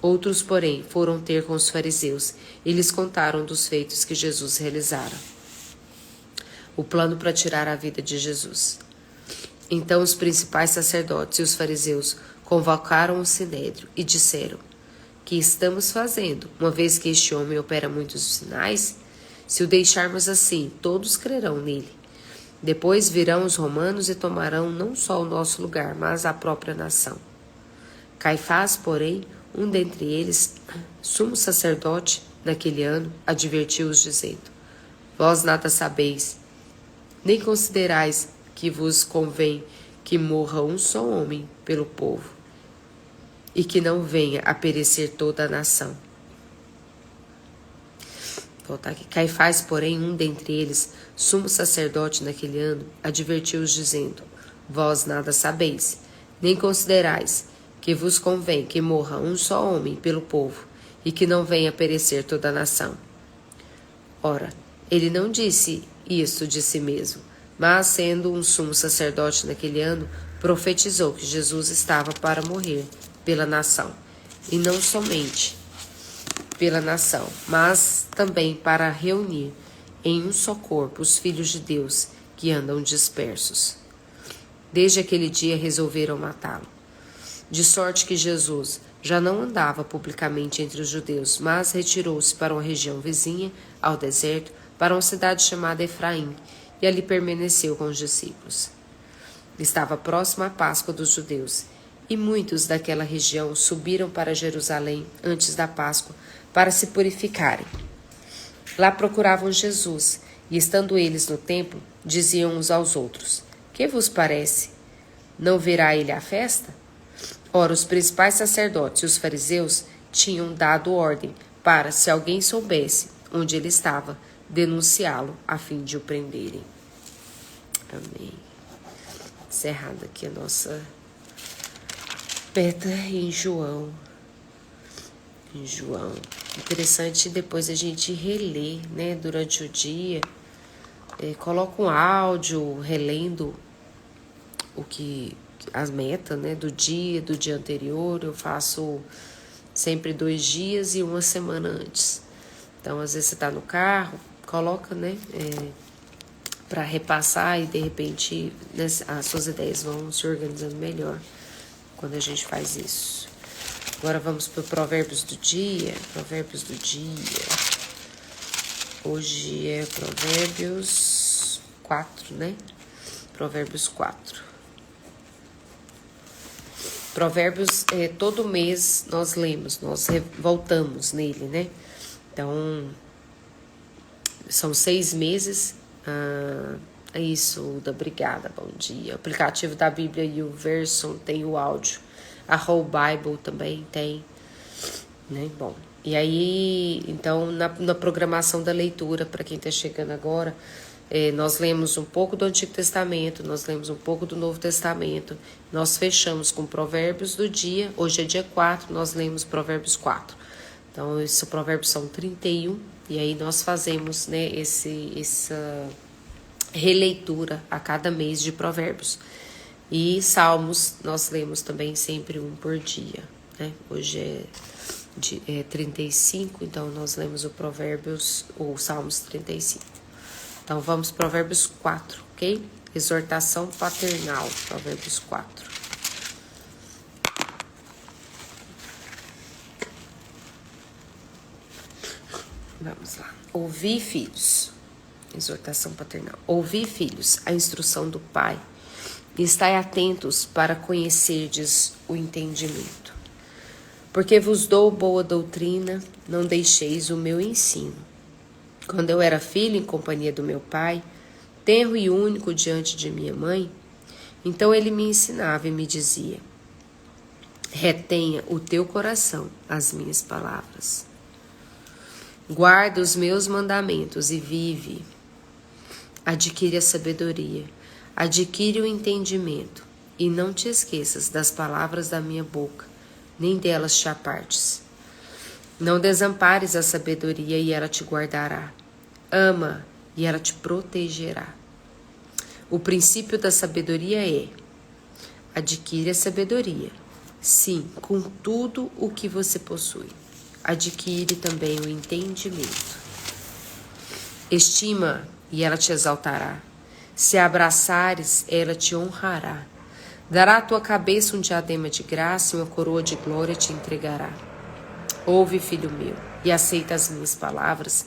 Outros, porém, foram ter com os fariseus e lhes contaram dos feitos que Jesus realizara. O plano para tirar a vida de Jesus. Então os principais sacerdotes e os fariseus convocaram o sinédrio e disseram: Que estamos fazendo, uma vez que este homem opera muitos sinais? Se o deixarmos assim, todos crerão nele. Depois virão os romanos e tomarão não só o nosso lugar, mas a própria nação. Caifás, porém, um dentre eles, sumo sacerdote, naquele ano, advertiu-os, dizendo: Vós nada sabeis, nem considerais que vos convém que morra um só homem pelo povo, e que não venha a perecer toda a nação. Voltar aqui. Caifás, porém, um dentre eles, sumo sacerdote naquele ano, advertiu-os, dizendo: Vós nada sabeis, nem considerais que vos convém que morra um só homem pelo povo, e que não venha a perecer toda a nação. Ora, ele não disse isso de si mesmo, mas, sendo um sumo sacerdote naquele ano, profetizou que Jesus estava para morrer pela nação, e não somente pela nação, mas também para reunir em um só corpo os filhos de Deus que andam dispersos. Desde aquele dia resolveram matá-lo. De sorte que Jesus já não andava publicamente entre os judeus, mas retirou-se para uma região vizinha, ao deserto, para uma cidade chamada Efraim, e ali permaneceu com os discípulos. Estava próxima a Páscoa dos judeus, e muitos daquela região subiram para Jerusalém antes da Páscoa para se purificarem. Lá procuravam Jesus, e estando eles no templo, diziam uns aos outros: Que vos parece? Não virá ele à festa? Ora, os principais sacerdotes e os fariseus tinham dado ordem para, se alguém soubesse onde ele estava, denunciá-lo a fim de o prenderem. Amém. Encerrada aqui a nossa beta em João. Interessante depois a gente reler, né, durante o dia. Coloca um áudio relendo as metas, né, do dia anterior. Eu faço sempre 2 dias e 1 semana antes. Então, às vezes você tá no carro, coloca, né, para repassar e de repente, né, as suas ideias vão se organizando melhor quando a gente faz isso. Agora vamos para Provérbios do dia. Hoje é Provérbios 4, né? Provérbios 4. Provérbios, todo mês nós lemos, nós voltamos nele, né? Então, são 6 meses Isso, Uda, obrigada, bom dia. O aplicativo da Bíblia e o Verso tem o áudio. A Whole Bible também tem, né? Bom, e aí, então, na programação da leitura, para quem está chegando agora, nós lemos um pouco do Antigo Testamento, nós lemos um pouco do Novo Testamento, nós fechamos com Provérbios do dia, hoje é dia 4, nós lemos Provérbios 4. Então, esses provérbios são 31, e aí nós fazemos, né, essa releitura a cada mês de provérbios. E salmos, nós lemos também sempre um por dia, né? Hoje é 35, então nós lemos o provérbios, ou salmos 35. Então vamos provérbios 4, ok? Exortação paternal, provérbios 4. Vamos lá. Ouvi, filhos. Exortação paternal. Ouvi, filhos, a instrução do Pai, e estai atentos para conhecerdes o entendimento. Porque vos dou boa doutrina, não deixeis o meu ensino. Quando eu era filho em companhia do meu pai, tenro e único diante de minha mãe, então ele me ensinava e me dizia: retenha o teu coração as minhas palavras. Guarda os meus mandamentos e vive. Adquire a sabedoria, adquire o entendimento, e não te esqueças das palavras da minha boca, nem delas te apartes. Não desampares a sabedoria e ela te guardará. Ama e ela te protegerá. O princípio da sabedoria é: adquire a sabedoria, sim, com tudo o que você possui. Adquire também o entendimento. Estima e ela te exaltará. Se a abraçares, ela te honrará. Dará à tua cabeça um diadema de graça e uma coroa de glória te entregará. Ouve, filho meu, e aceita as minhas palavras,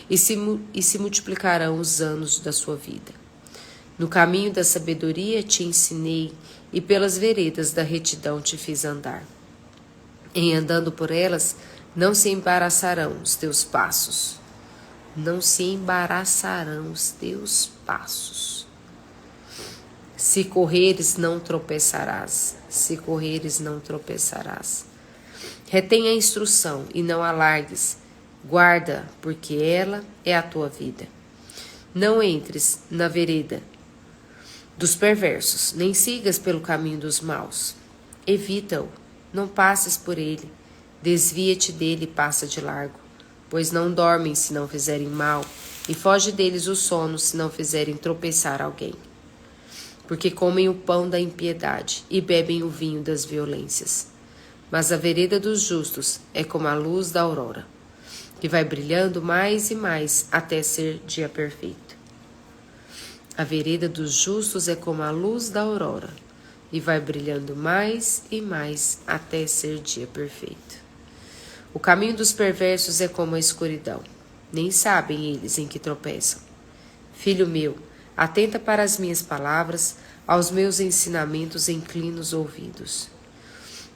e se multiplicarão os anos da sua vida. No caminho da sabedoria te ensinei, e pelas veredas da retidão te fiz andar. Em andando por elas, não se embaraçarão os teus passos. Não se embaraçarão os teus passos. Se correres, não tropeçarás. Se correres, não tropeçarás. Retém a instrução e não alargues. Guarda, porque ela é a tua vida. Não entres na vereda dos perversos, nem sigas pelo caminho dos maus. Evita-o, não passes por ele. Desvia-te dele e passa de largo. Pois não dormem se não fizerem mal, e foge deles o sono se não fizerem tropeçar alguém. Porque comem o pão da impiedade e bebem o vinho das violências. Mas a vereda dos justos é como a luz da aurora, que vai brilhando mais e mais até ser dia perfeito. A vereda dos justos é como a luz da aurora, e vai brilhando mais e mais até ser dia perfeito. O caminho dos perversos é como a escuridão, nem sabem eles em que tropeçam. Filho meu, atenta para as minhas palavras, aos meus ensinamentos inclina os ouvidos.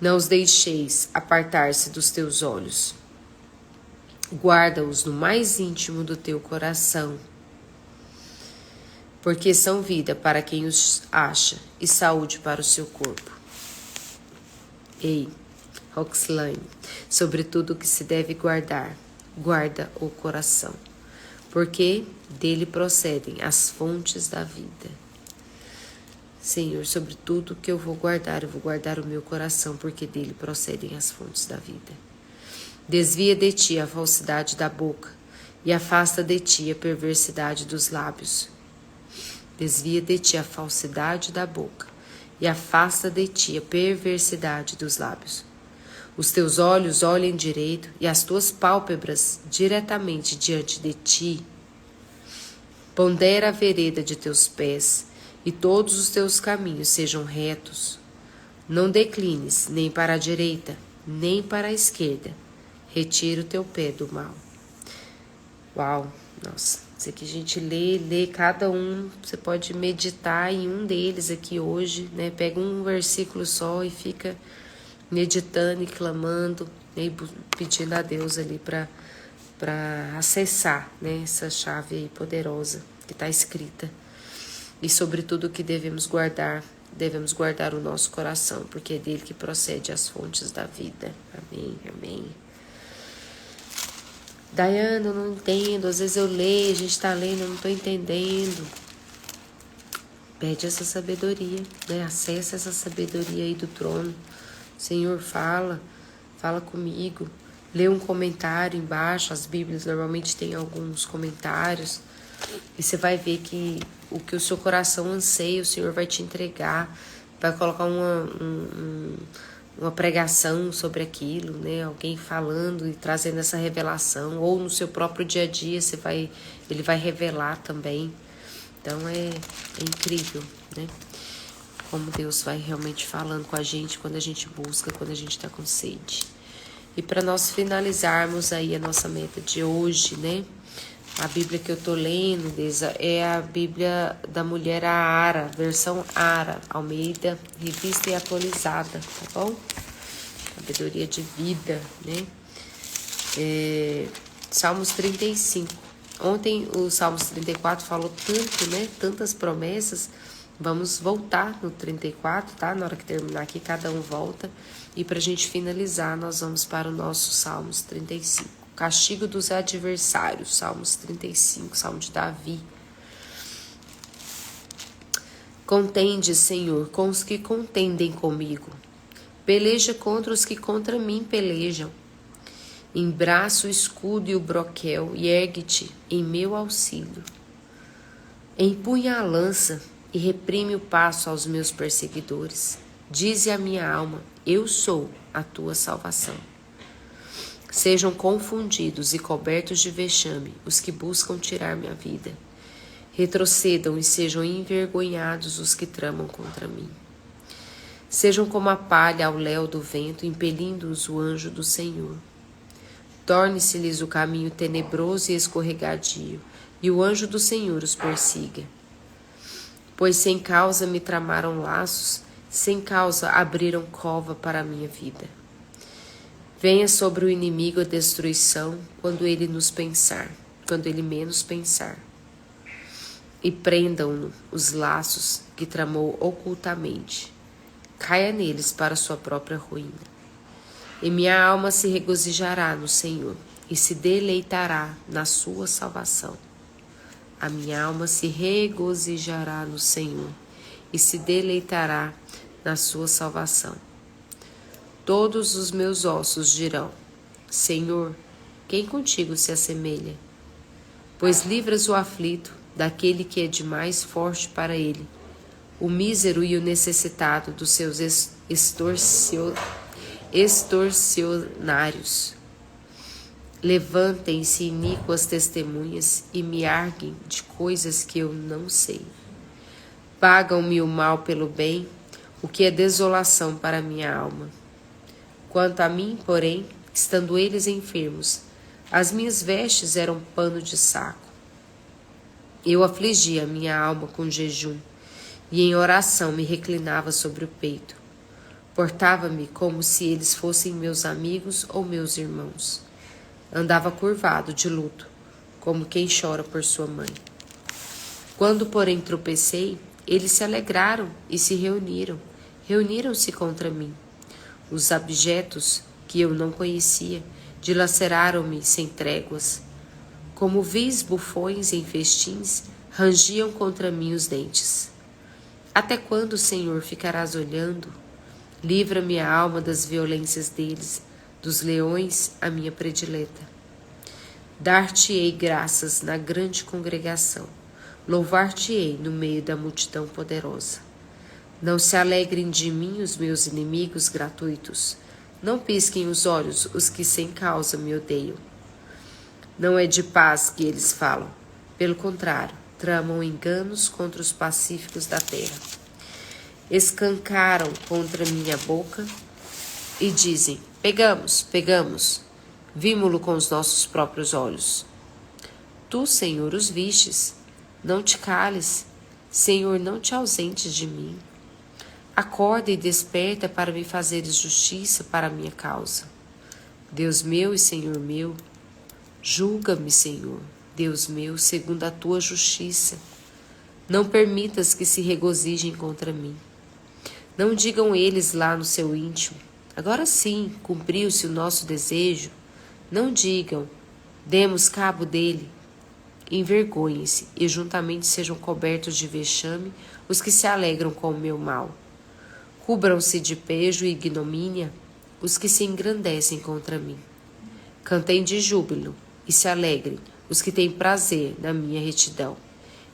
Não os deixeis apartar-se dos teus olhos. Guarda-os no mais íntimo do teu coração, porque são vida para quem os acha e saúde para o seu corpo. Ei, Roxlane, sobre tudo o que se deve guardar, guarda o coração, porque dele procedem as fontes da vida. Senhor, sobre tudo que eu vou guardar o meu coração, porque dele procedem as fontes da vida. Desvia de ti a falsidade da boca e afasta de ti a perversidade dos lábios. Desvia de ti a falsidade da boca e afasta de ti a perversidade dos lábios. Os teus olhos olhem direito e as tuas pálpebras diretamente diante de ti. Pondera a vereda de teus pés e todos os teus caminhos sejam retos. Não declines nem para a direita, nem para a esquerda. Retira o teu pé do mal. Uau, nossa, isso aqui a gente lê cada um, você pode meditar em um deles aqui hoje, né? Pega um versículo só e fica meditando e clamando, né? E pedindo a Deus ali para acessar, né? Essa chave aí poderosa que está escrita. E sobretudo o que devemos guardar o nosso coração, porque é dele que procede as fontes da vida. Amém, amém. Daiane, eu não entendo, às vezes eu leio, a gente está lendo, eu não estou entendendo. Pede essa sabedoria, né? Acessa essa sabedoria aí do trono. Senhor, fala comigo. Lê um comentário embaixo, as Bíblias normalmente têm alguns comentários. E você vai ver que o que o seu coração anseia, o Senhor vai te entregar. Vai colocar uma pregação sobre aquilo, né? Alguém falando e trazendo essa revelação. Ou no seu próprio dia a dia, ele vai revelar também. Então é incrível, né? Como Deus vai realmente falando com a gente quando a gente busca, quando a gente está com sede. E para nós finalizarmos aí a nossa meta de hoje, né? A Bíblia que eu tô lendo, Lisa, é a Bíblia da Mulher Ara, versão Ara, Almeida, revista e atualizada, tá bom? Sabedoria de vida, né? Salmos 35. Ontem o Salmos 34 falou tanto, né? Tantas promessas. Vamos voltar no 34, tá? Na hora que terminar aqui, cada um volta. E pra gente finalizar, nós vamos para o nosso Salmos 35. Castigo dos adversários, Salmos 35, Salmo de Davi. Contende, Senhor, com os que contendem comigo. Peleja contra os que contra mim pelejam. Embraça o escudo e o broquel e ergue-te em meu auxílio. Empunha a lança e reprime o passo aos meus perseguidores. Dize a minha alma, eu sou a tua salvação. Sejam confundidos e cobertos de vexame os que buscam tirar minha vida. Retrocedam e sejam envergonhados os que tramam contra mim. Sejam como a palha ao léu do vento, impelindo-os o anjo do Senhor. Torne-se-lhes o caminho tenebroso e escorregadio, e o anjo do Senhor os persiga. Pois sem causa me tramaram laços, sem causa abriram cova para a minha vida. Venha sobre o inimigo a destruição quando ele menos pensar. E prendam-no os laços que tramou ocultamente. Caia neles para sua própria ruína. E minha alma se regozijará no Senhor e se deleitará na sua salvação. A minha alma se regozijará no Senhor e se deleitará na sua salvação. Todos os meus ossos dirão, Senhor, quem contigo se assemelha? Pois livras o aflito daquele que é demais forte para ele, o mísero e o necessitado dos seus extorsionários. Levantem-se iníquas testemunhas e me arguem de coisas que eu não sei. Pagam-me o mal pelo bem, o que é desolação para minha alma. Quanto a mim, porém, estando eles enfermos, as minhas vestes eram pano de saco. Eu afligia minha alma com jejum, e em oração me reclinava sobre o peito. Portava-me como se eles fossem meus amigos ou meus irmãos. Andava curvado de luto, como quem chora por sua mãe. Quando, porém, tropecei, eles se alegraram e se reuniram-se contra mim. Os abjetos, que eu não conhecia, dilaceraram-me sem tréguas. Como vis bufões em festins, rangiam contra mim os dentes. Até quando, Senhor, ficarás olhando? Livra-me a alma das violências deles, dos leões a minha predileta. Dar-te-ei graças na grande congregação, louvar-te-ei no meio da multidão poderosa. Não se alegrem de mim os meus inimigos gratuitos, não pisquem os olhos os que sem causa me odeiam. Não é de paz que eles falam, pelo contrário, tramam enganos contra os pacíficos da terra. Escancaram contra minha boca e dizem, pegamos, vimo-lo com os nossos próprios olhos. Tu, Senhor, os vistes, não te cales, Senhor, não te ausentes de mim. Acorda e desperta para me fazeres justiça para a minha causa. Deus meu e Senhor meu, julga-me, Senhor, Deus meu, segundo a tua justiça. Não permitas que se regozijem contra mim. Não digam eles lá no seu íntimo: agora sim, cumpriu-se o nosso desejo. Não digam: demos cabo dele. Envergonhem-se e juntamente sejam cobertos de vexame os que se alegram com o meu mal. Cubram-se de pejo e ignomínia os que se engrandecem contra mim. Cantem de júbilo e se alegrem os que têm prazer na minha retidão.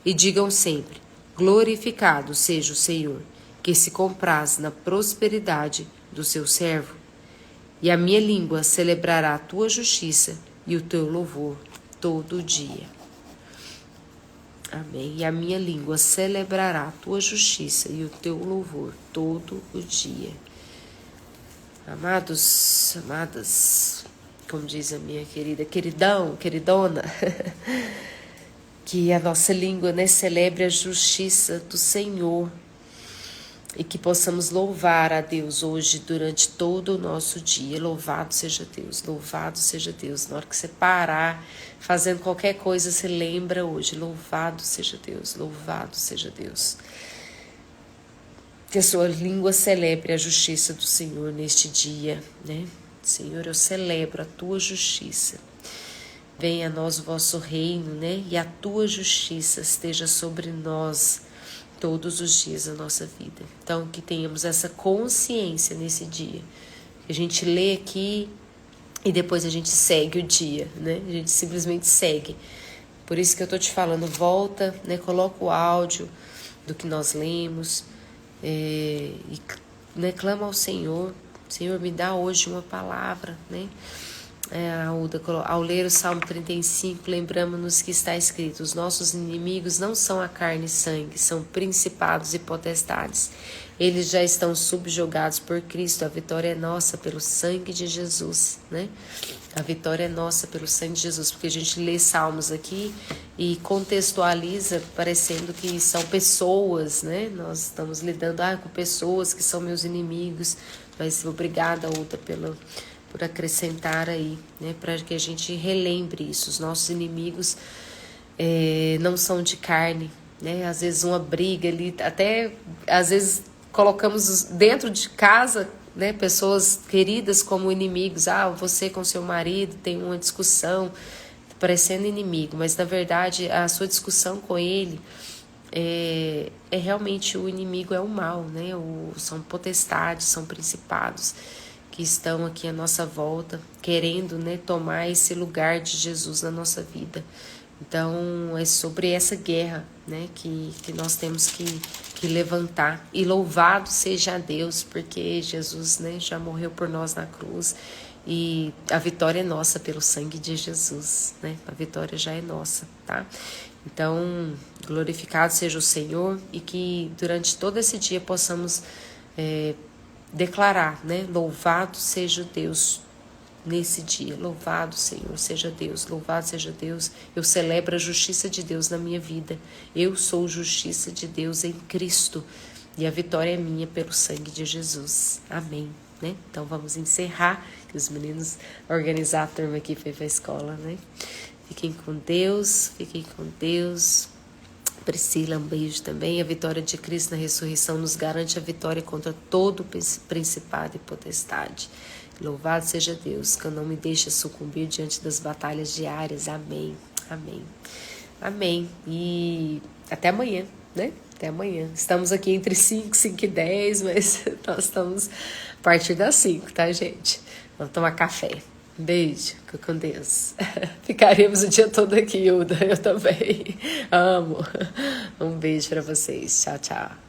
E digam sempre: glorificado seja o Senhor, que se compraz na prosperidade do seu servo. E a minha língua celebrará a tua justiça e o teu louvor todo o dia. Amém. E a minha língua celebrará a tua justiça e o teu louvor todo o dia. Amados, amadas, como diz a minha querida, queridão, queridona, que a nossa língua, né, celebre a justiça do Senhor e que possamos louvar a Deus hoje durante todo o nosso dia. Louvado seja Deus, louvado seja Deus. Na hora que você parar fazendo qualquer coisa, você lembra hoje: louvado seja Deus, louvado seja Deus. Que a sua língua celebre a justiça do Senhor neste dia, né? Senhor, eu celebro a tua justiça. Venha a nós o vosso reino, né? E a tua justiça esteja sobre nós todos os dias da nossa vida. Então, que tenhamos essa consciência nesse dia. A gente lê aqui e depois a gente segue o dia, né? A gente simplesmente segue. Por isso que eu tô te falando, volta, né? Coloca o áudio do que nós lemos e né, clama ao Senhor. Senhor, me dá hoje uma palavra, né? Ao ler o Salmo 35, lembramos-nos que está escrito: os nossos inimigos não são a carne e sangue, são principados e potestades. Eles já estão subjugados por Cristo. A vitória é nossa pelo sangue de Jesus, né? A vitória é nossa pelo sangue de Jesus, porque a gente lê salmos aqui e contextualiza parecendo que são pessoas, né? Nós estamos lidando com pessoas que são meus inimigos, mas obrigada, Uda, por acrescentar aí, né, para que a gente relembre isso. Os nossos inimigos não são de carne, né? Às vezes uma briga ali, até às vezes colocamos dentro de casa, né, pessoas queridas como inimigos. Você com seu marido tem uma discussão, parecendo inimigo, mas na verdade a sua discussão com ele é realmente o inimigo, é o mal, né? São potestades, são principados que estão aqui à nossa volta, querendo, né, tomar esse lugar de Jesus na nossa vida. Então, é sobre essa guerra, né, que nós temos que levantar. E louvado seja Deus, porque Jesus, né, já morreu por nós na cruz. E a vitória é nossa pelo sangue de Jesus, né? A vitória já é nossa, tá? Então, glorificado seja o Senhor e que durante todo esse dia possamos declarar, né? Louvado seja Deus nesse dia. Louvado, Senhor, seja Deus. Louvado seja Deus. Eu celebro a justiça de Deus na minha vida. Eu sou justiça de Deus em Cristo. E a vitória é minha pelo sangue de Jesus. Amém. Né? Então vamos encerrar, que os meninos organizar a turma aqui foi para a escola, né? Fiquem com Deus, fiquem com Deus. Priscila, um beijo também. A vitória de Cristo na ressurreição nos garante a vitória contra todo principado e potestade. Louvado seja Deus, que não me deixe sucumbir diante das batalhas diárias. Amém, amém, amém. E até amanhã, né? Até amanhã. Estamos aqui entre 5 e 10, mas nós estamos a partir das 5, tá, gente? Vamos tomar café. Um beijo, fica com Deus. Ficaremos o dia todo aqui, Uda. Eu também. Amo. Um beijo para vocês. Tchau, tchau.